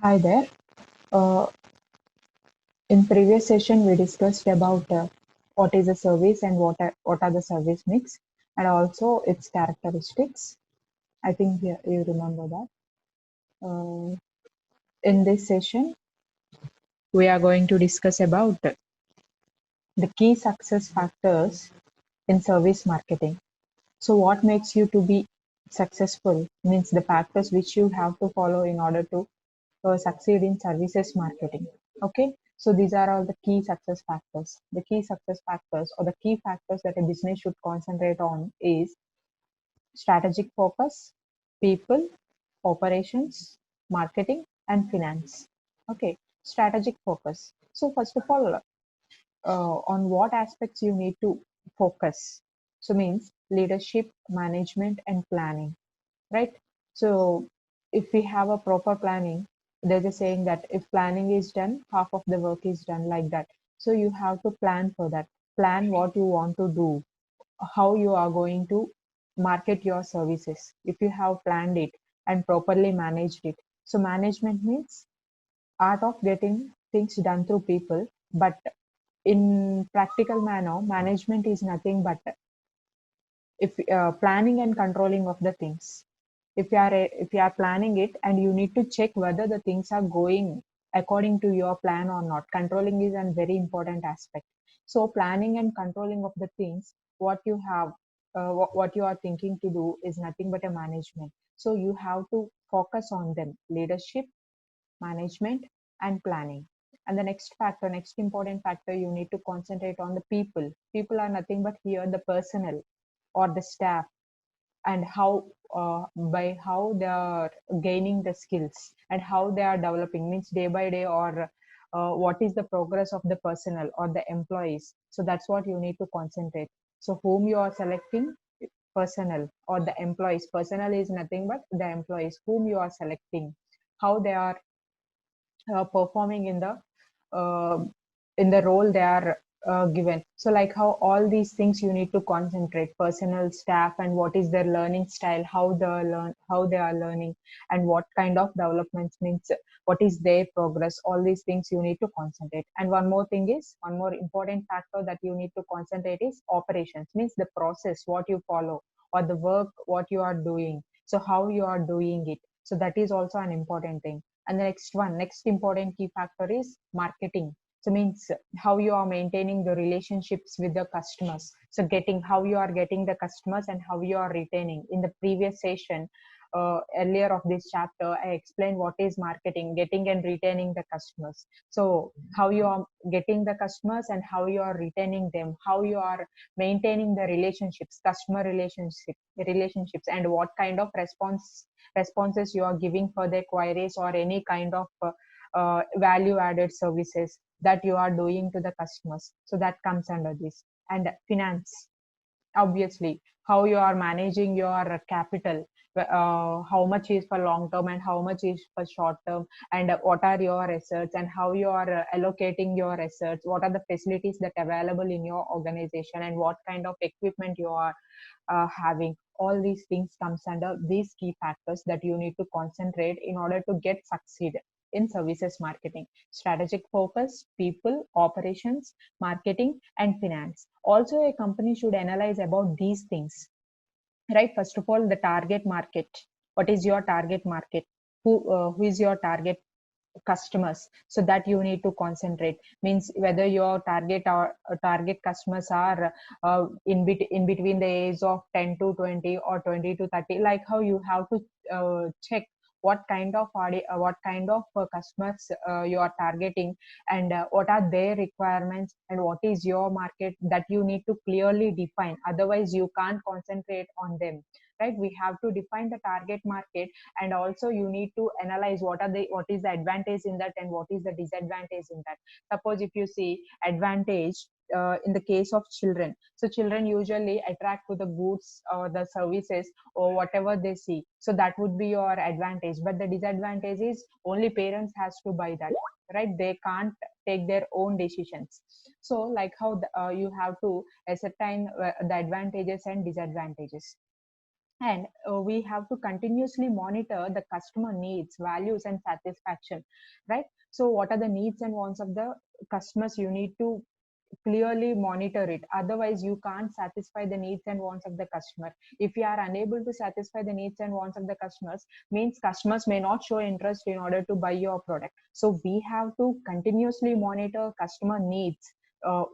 Hi there. Uh, in previous session, we discussed about what is a service and what are the service mix and also its characteristics. I think you remember that. In this session, we are going to discuss about the key success factors in service marketing. So, what makes you to be successful means the factors which you have to follow in order to succeed in services marketing. Okay, so these are all the key success factors. The key success factors or the key factors that a business should concentrate on is strategic focus, people, operations, marketing, and finance. Okay, strategic focus. So first of all, on what aspects you need to focus. So means leadership, management, and planning, right? So if we have a proper planning, there's a saying that if planning is done, half of the work is done, like that. So you have to plan for that. Plan what you want to do, how you are going to market your services. If you have planned it and properly managed it. So management means art of getting things done through people, but in practical manner, management is nothing but if planning and controlling of the things. If you are planning it and you need to check whether the things are going according to your plan or not. Controlling is a very important aspect. So planning and controlling of the things, what you have, what you are thinking to do is nothing but a management. So you have to focus on them: leadership, management, and planning. And the next important factor, you need to concentrate on the people. People are nothing but here the personnel or the staff, and how by how they are gaining the skills and how they are developing, means day by day, or what is the progress of the personnel or the employees. So that's what you need to concentrate. So whom you are selecting, personnel or the employees. Personnel is nothing but the employees whom you are selecting, how they are performing uh, in the role they are given. So like how all these things you need to concentrate: personal, staff, and what is their learning style, how they are learning, and what kind of developments, means what is their progress. All these things you need to concentrate. And one more important factor that you need to concentrate is operations, means the process what you follow, or the work what you are doing, so how you are doing it. So that is also an important thing. And the next important key factor is marketing. So means how you are maintaining the relationships with the customers. So getting how you are getting the customers and how you are retaining. In the previous session, earlier of this chapter, I explained what is marketing, getting and retaining the customers. So how you are getting the customers and how you are retaining them, how you are maintaining the relationships, customer relationships, and what kind of responses you are giving for their queries, or any kind of value added services that you are doing to the customers. So that comes under this. And finance, obviously, how you are managing your capital, how much is for long term and how much is for short term, and what are your assets and how you are allocating your assets, what are the facilities that available in your organization, and what kind of equipment you are having. All these things comes under these key factors that you need to concentrate in order to get succeed in services marketing: strategic focus, people, operations, marketing, and finance. Also, a company should analyze about these things, right? First of all, the target market. What is your target market? Who is your target customers? So that you need to concentrate, means whether your target customers are in between the age of 10 to 20 or 20 to 30. Like how you have to check what kind of customers you are targeting, and what are their requirements, and what is your market, that you need to clearly define. Otherwise you can't concentrate on them, right? We have to define the target market, and also you need to analyze what is the advantage in that and what is the disadvantage in that. Suppose if you see advantage, in the case of children, so children usually attract to the goods or the services or whatever they see. So that would be your advantage, but the disadvantage is only parents has to buy that, right? They can't take their own decisions. So like how you have to ascertain the advantages and disadvantages. And we have to continuously monitor the customer needs, values, and satisfaction, right? So what are the needs and wants of the customers? You need to clearly monitor it, otherwise you can't satisfy the needs and wants of the customer. If you are unable to satisfy the needs and wants of the customers, means customers may not show interest in order to buy your product. So we have to continuously monitor customer needs,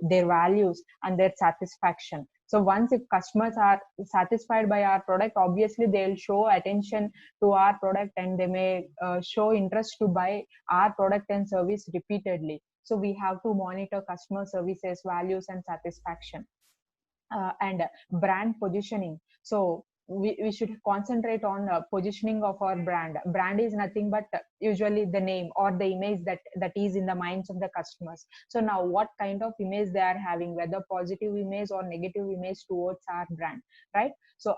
their values, and their satisfaction. So once if customers are satisfied by our product, obviously they'll show attention to our product, and they may show interest to buy our product and service repeatedly. So we have to monitor customer services, values, and satisfaction. And brand positioning. So we should concentrate on positioning of our brand. Brand is nothing but usually the name or the image that is in the minds of the customers. So now what kind of image they are having, whether positive image or negative image towards our brand, right? So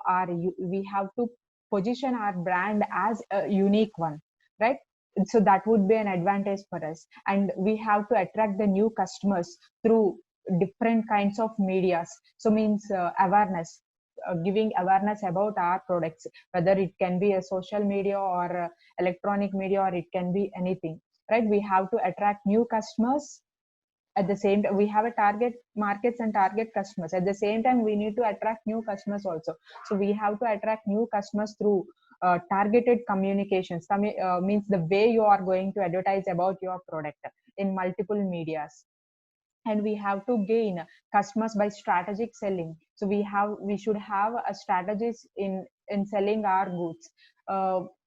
we have to position our brand as a unique one, right? So that would be an advantage for us. And we have to attract the new customers through different kinds of medias. So means awareness, giving awareness about our products, whether it can be a social media or electronic media, or it can be anything, right? We have to attract new customers. At the same time, we have a target markets and target customers. At the same time, we need to attract new customers also. So we have to attract new customers through targeted communications. Means the way you are going to advertise about your product in multiple medias. And we have to gain customers by strategic selling. So we should have a strategies in selling our goods.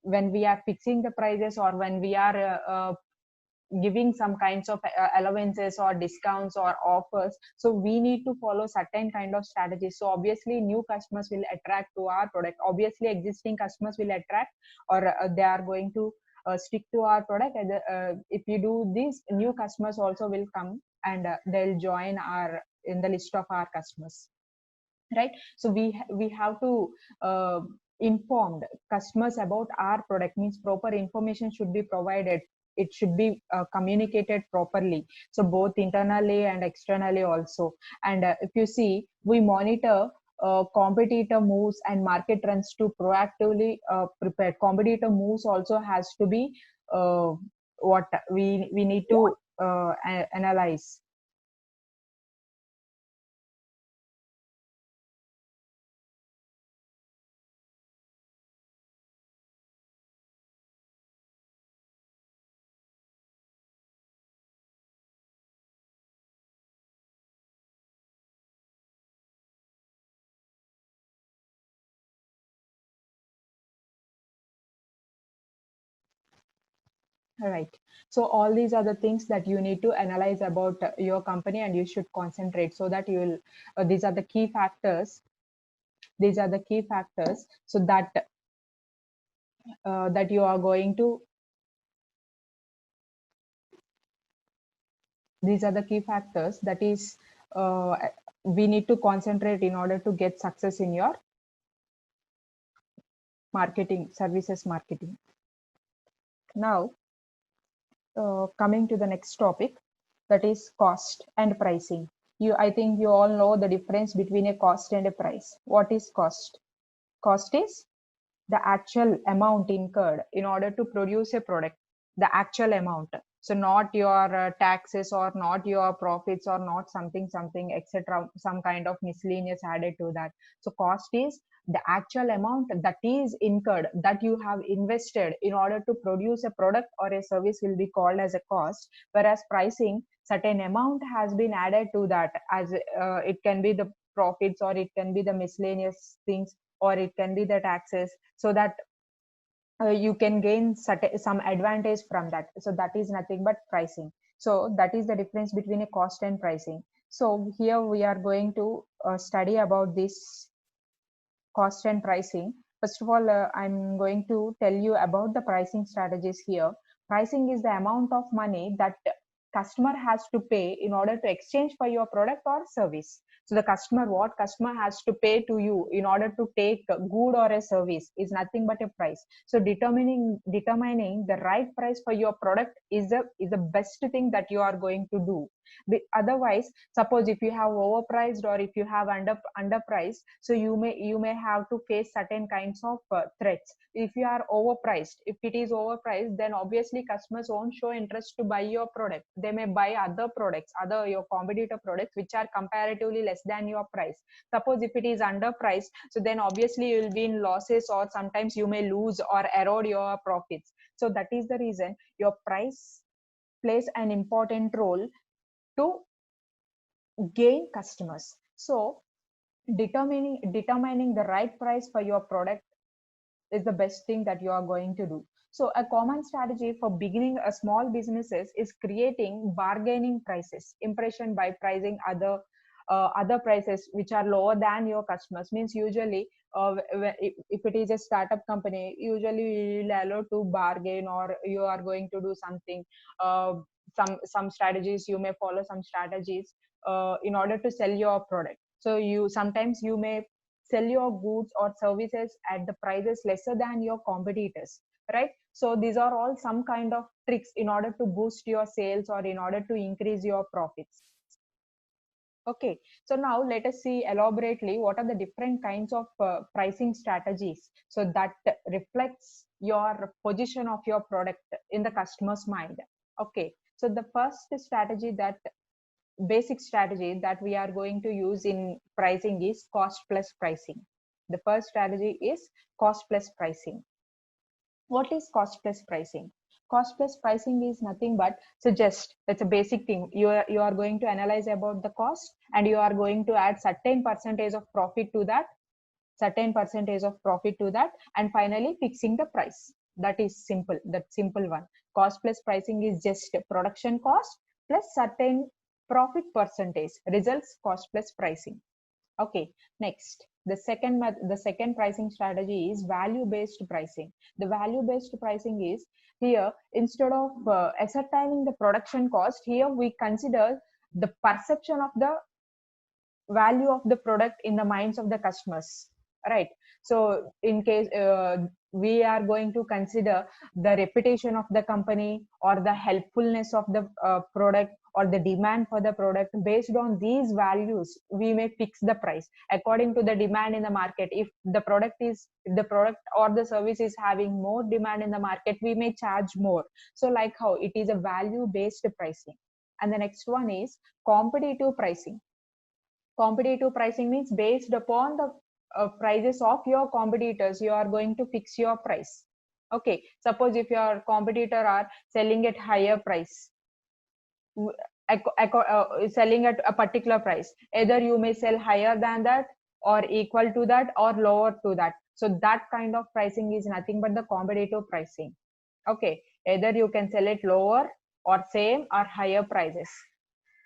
When we are fixing the prices, or when we are giving some kinds of allowances or discounts or offers, so we need to follow certain kind of strategies. So obviously new customers will attract to our product, obviously existing customers will attract, or they are going to stick to our product. And if you do this, new customers also will come, and they'll join our in the list of our customers, right? So we have to inform customers about our product. Means proper information should be provided, it should be communicated properly, so both internally and externally also. And if you see, we monitor competitor moves and market trends to proactively prepare. Competitor moves also has to be what we need to analyze. Right. So all these are the things that you need to analyze about your company, and you should concentrate, so that you will. These are the key factors. These are the key factors, so that you are going to. These are the key factors that is we need to concentrate in order to get success in your marketing, services marketing. Now, coming to the next topic, that is cost and pricing. I think you all know the difference between a cost and a price. What is cost? Cost is the actual amount incurred in order to produce a product, the actual amount. So not your taxes, or not your profits, or not something etc., some kind of miscellaneous added to that. So cost is the actual amount that is incurred, that you have invested in order to produce a product or a service, will be called as a cost. Whereas pricing, certain amount has been added to that, as it can be the profits, or it can be the miscellaneous things, or it can be the taxes, so that you can gain some advantage from that. So that is nothing but pricing. So that is the difference between a cost and pricing. So here we are going to study about this cost and pricing. First of all, I'm going to tell you about the pricing strategies here. Pricing is the amount of money that customer has to pay in order to exchange for your product or service. So the what customer has to pay to you in order to take a good or a service is nothing but a price. So determining the right price for your product is the best thing that you are going to do. Otherwise, suppose if you have overpriced or if you have underpriced, so you may have to face certain kinds of threats. If you are overpriced, if it is overpriced, then obviously customers won't show interest to buy your product. They may buy other products, other your competitor products, which are comparatively less than your price. Suppose if it is underpriced, so then obviously you will be in losses, or sometimes you may lose or erode your profits. So that is the reason your price plays an important role to gain customers. So determining the right price for your product is the best thing that you are going to do. So a common strategy for beginning a small businesses is creating bargaining prices impression by pricing other prices which are lower than your customers. Means usually if it is a startup company, usually you will allow to bargain, or you are going to do something, uh, some strategies, you may follow some strategies in order to sell your product. So you sometimes you may sell your goods or services at the prices lesser than your competitors, right? So these are all some kind of tricks in order to boost your sales or in order to increase your profits. Okay, so now let us see elaborately what are the different kinds of pricing strategies, so that reflects your position of your product in the customer's mind. Okay, so the first strategy, that basic strategy that we are going to use in pricing, is cost plus pricing. The first strategy is cost plus pricing. What is cost plus pricing? Cost plus pricing is nothing but, so just it's a basic thing. You are going to analyze about the cost, and you are going to add certain percentage of profit to that, and finally fixing the price. That is simple. That simple one. Cost plus pricing is just production cost plus certain profit percentage, results cost plus pricing. Okay, next, the second pricing strategy is value based pricing. The value based pricing is, here instead of ascertaining the production cost, here we consider the perception of the value of the product in the minds of the customers, right? So in case we are going to consider the reputation of the company, or the helpfulness of the product, or the demand for the product. Based on these values, we may fix the price according to the demand in the market. If the product or the service is having more demand in the market, we may charge more. So like how it is a value based pricing. And the next one is competitive pricing. Competitive pricing means based upon the prices of your competitors, you are going to fix your price. Okay, suppose if your competitor are selling at higher price, selling at a particular price, either you may sell higher than that, or equal to that, or lower to that. So that kind of pricing is nothing but the competitive pricing. Okay, either you can sell it lower, or same, or higher prices.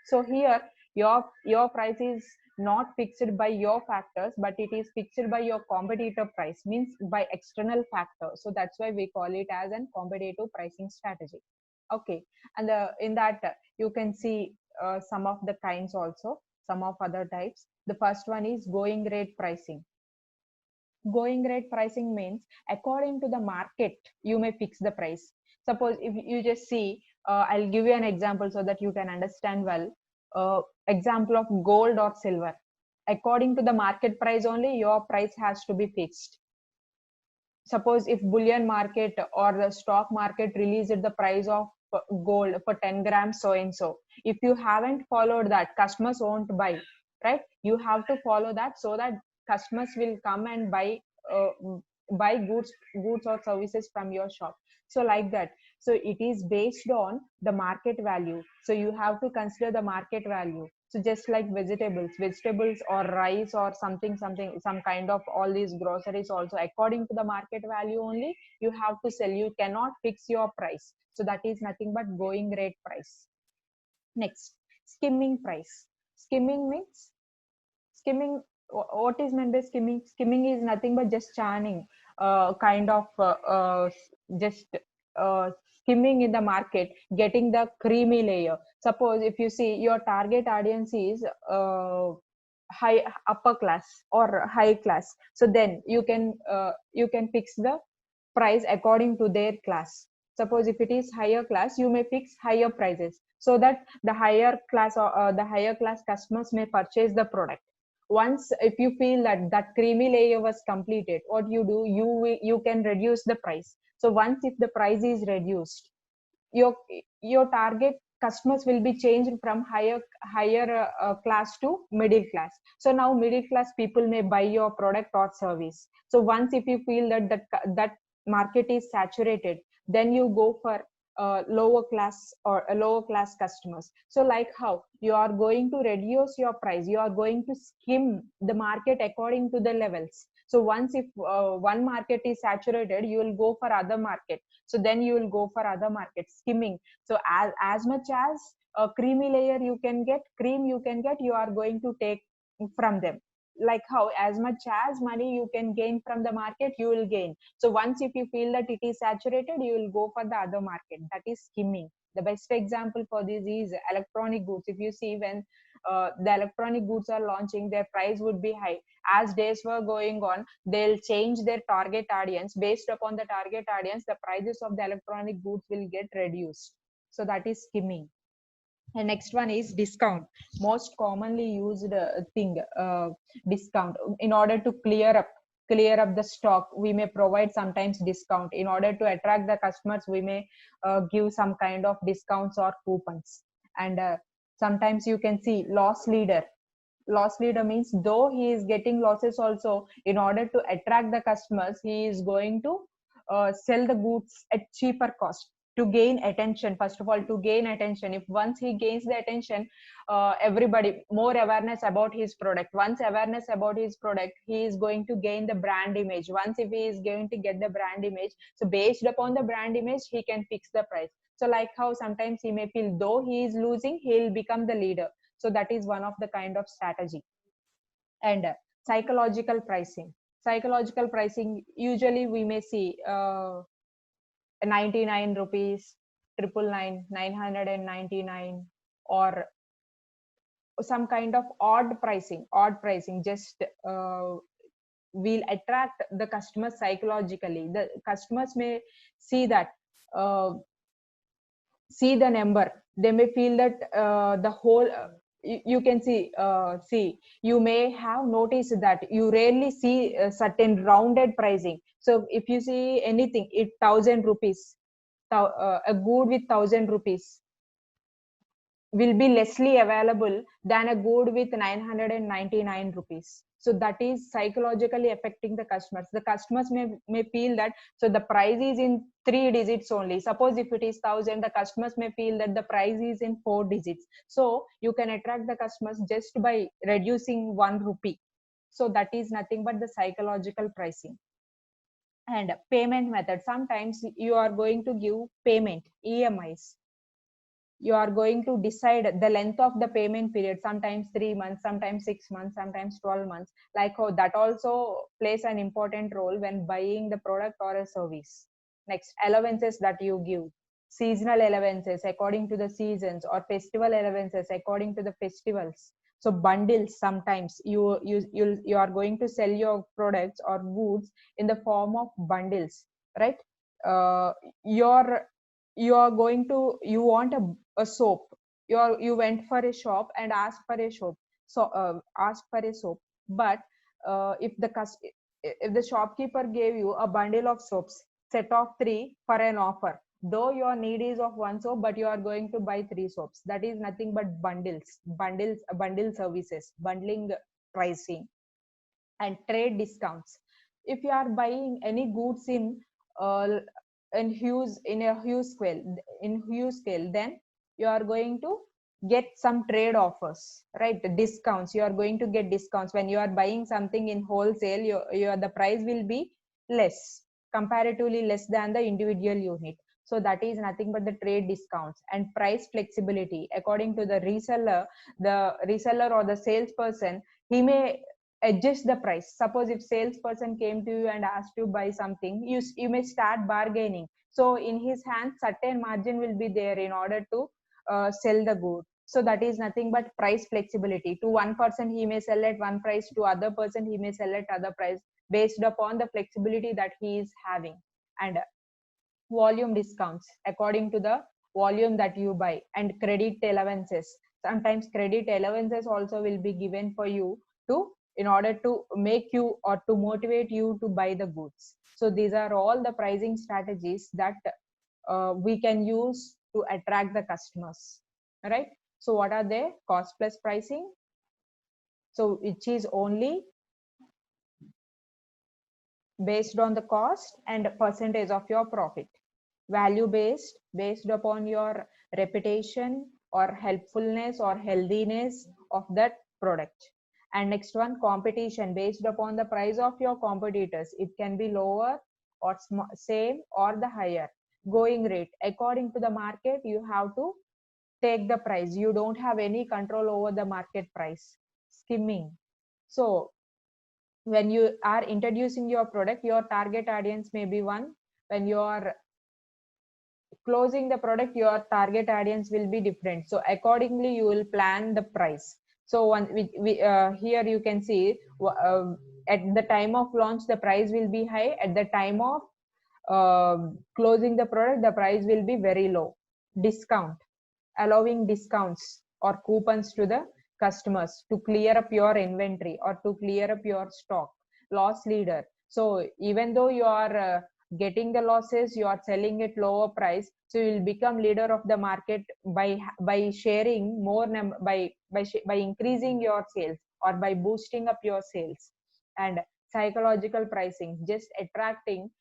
So here your price is not fixed by your factors, but it is fixed by your competitor price, means by external factors. So that's why we call it as an competitive pricing strategy. Okay, and in that you can see some of the kinds, also some of other types. The first one is going rate pricing. Going rate pricing means according to the market you may fix the price. Suppose if you just see, I'll give you an example so that you can understand well. Example of gold or silver. According to the market price only, your price has to be fixed. Suppose if bullion market or the stock market released the price of gold for 10 grams so and so, if you haven't followed that, customers won't buy, right? You have to follow that, so that customers will come and uh, buy goods or services from your shop. So like that. So it is based on the market value, so you have to consider the market value. So just like vegetables or rice or something, some kind of all these groceries also, according to the market value only you have to sell. You cannot fix your price. So that is nothing but going rate price. Next, skimming price. Skimming means, what is meant by skimming? Skimming is nothing but just churning, kind of just skimming in the market, getting the creamy layer. Suppose if you see your target audience is high upper class or high class, so then you can fix the price according to their class. Suppose if it is higher class, you may fix higher prices so that the higher class or the higher class customers may purchase the product. Once if you feel that that creamy layer was completed, what you do, you can reduce the price. So once if the price is reduced, your your target customers will be changed from higher class to middle class. So now middle class people may buy your product or service. So once if you feel that that market is saturated, then you go for lower class or lower class customers. So like how you are going to reduce your price, you are going to skim the market according to the levels. So once if one market is saturated, you will go for other market. So then you will go for other markets, skimming. So as much as a creamy layer you can get, cream you can get, you are going to take from them. Like how as much as money you can gain from the market, you will gain. So once if you feel that it is saturated, you will go for the other market, that is skimming. The best example for this is electronic goods. If you see, when the electronic goods are launching, their price would be high. As days were going on, they'll change their target audience. Based upon the target audience, the prices of the electronic goods will get reduced. So that is skimming. And next one is discount. Most commonly used thing, discount. In order to clear up the stock, we may provide sometimes discount. In order to attract the customers, we may give some kind of discounts or coupons. And sometimes you can see loss leader. Loss leader means though he is getting losses also, in order to attract the customers, he is going to sell the goods at cheaper cost to gain attention. First of all, to gain attention, if once he gains the attention, everybody more awareness about his product. Once awareness about his product, he is going to gain the brand image. Once if he is going to get the brand image, so based upon the brand image, he can fix the price. So like how sometimes he may feel though he is losing, he'll become the leader. So that is one of the kind of strategy. And psychological pricing. Psychological pricing, usually we may see 99 rupees, 999, 999, or some kind of odd pricing. Just will attract the customers psychologically. The customers may see that, uh, see the number. They may feel that the whole you can see, you may have noticed that you rarely see a certain rounded pricing. So if you see anything, it 1000 rupees, a good with 1000 rupees will be lessly available than a good with 999 rupees. So that is psychologically affecting the customers. The customers may feel that, so the price is in 3 digits only. Suppose if it is 1000, the customers may feel that the price is in 4 digits. So you can attract the customers just by reducing 1 rupee. So that is nothing but the psychological pricing. And payment method, sometimes you are going to give payment EMIs. You are going to decide the length of the payment period, sometimes 3 months, sometimes 6 months, sometimes 12 months. Like how that also plays an important role when buying the product or a service. Next, allowances that you give. Seasonal allowances according to the seasons, or festival allowances according to the festivals. So bundles, sometimes you are going to sell your products or goods in the form of bundles, right? uh, your you are going to, you want a soap. You went for a shop and asked for a soap. So asked for a soap. But if the shopkeeper gave you a bundle of soaps, set of 3 for an offer, though your need is of one soap, but you are going to buy 3 soaps, that is nothing but bundle services, bundling pricing. And trade discounts. If you are buying any goods uh, in a huge scale, then you are going to get some trade offers, right? The discounts, you are going to get discounts when you are buying something in wholesale. The price will be less, comparatively less than the individual unit. So that is nothing but the trade discounts. And price flexibility, according to the reseller or the salesperson, he may adjust the price. Suppose if salesperson came to you and asked to buy something, you may start bargaining. So in his hands, certain margin will be there in order to sell the good. So that is nothing but price flexibility. To one person he may sell at one price, to other person he may sell at other price, based upon the flexibility that he is having. And volume discounts according to the volume that you buy, and credit allowances. Sometimes credit allowances also will be given for you to, in order to make you or to motivate you to buy the goods. So these are all the pricing strategies that we can use to attract the customers, right? So what are they? Cost plus pricing, so which is only based on the cost and percentage of your profit. Value based, based upon your reputation or helpfulness or healthiness of that product. And next one, competition, based upon the price of your competitors. It can be lower or same or the higher. Going rate, according to the market you have to take the price. You don't have any control over the market price. Skimming, so when you are introducing your product, your target audience may be one. When you are closing the product, your target audience will be different. So accordingly you will plan the price. So one here you can see at the time of launch the price will be high. At the time of closing the product, the price will be very low. Discount, allowing discounts or coupons to the customers to clear up your inventory or to clear up your stock. Loss leader, so even though you are getting the losses, you are selling at lower price, so you will become leader of the market by sharing more by increasing your sales or by boosting up your sales. And psychological pricing, just attracting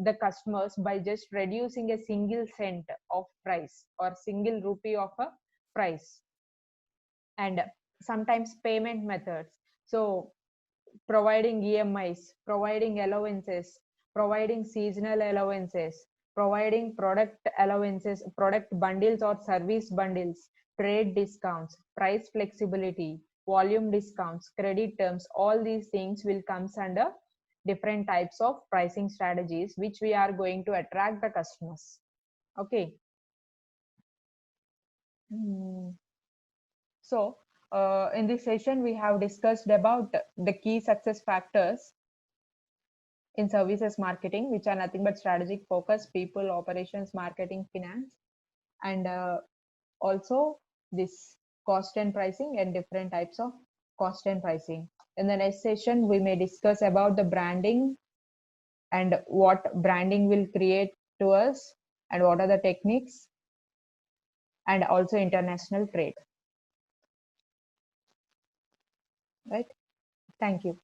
the customers by just reducing a single cent of price or single rupee of a price. And sometimes payment methods, so providing EMIs, providing allowances, providing seasonal allowances, providing product allowances, product bundles or service bundles, trade discounts, price flexibility, volume discounts, credit terms, all these things will comes under different types of pricing strategies which we are going to attract the customers. Okay. So in this session we have discussed about the key success factors in services marketing, which are nothing but strategic focus, people, operations, marketing, finance, and also this cost and pricing and different types of cost and pricing. In the next session we may discuss about the branding and what branding will create to us and what are the techniques, and also international trade, right? Thank you.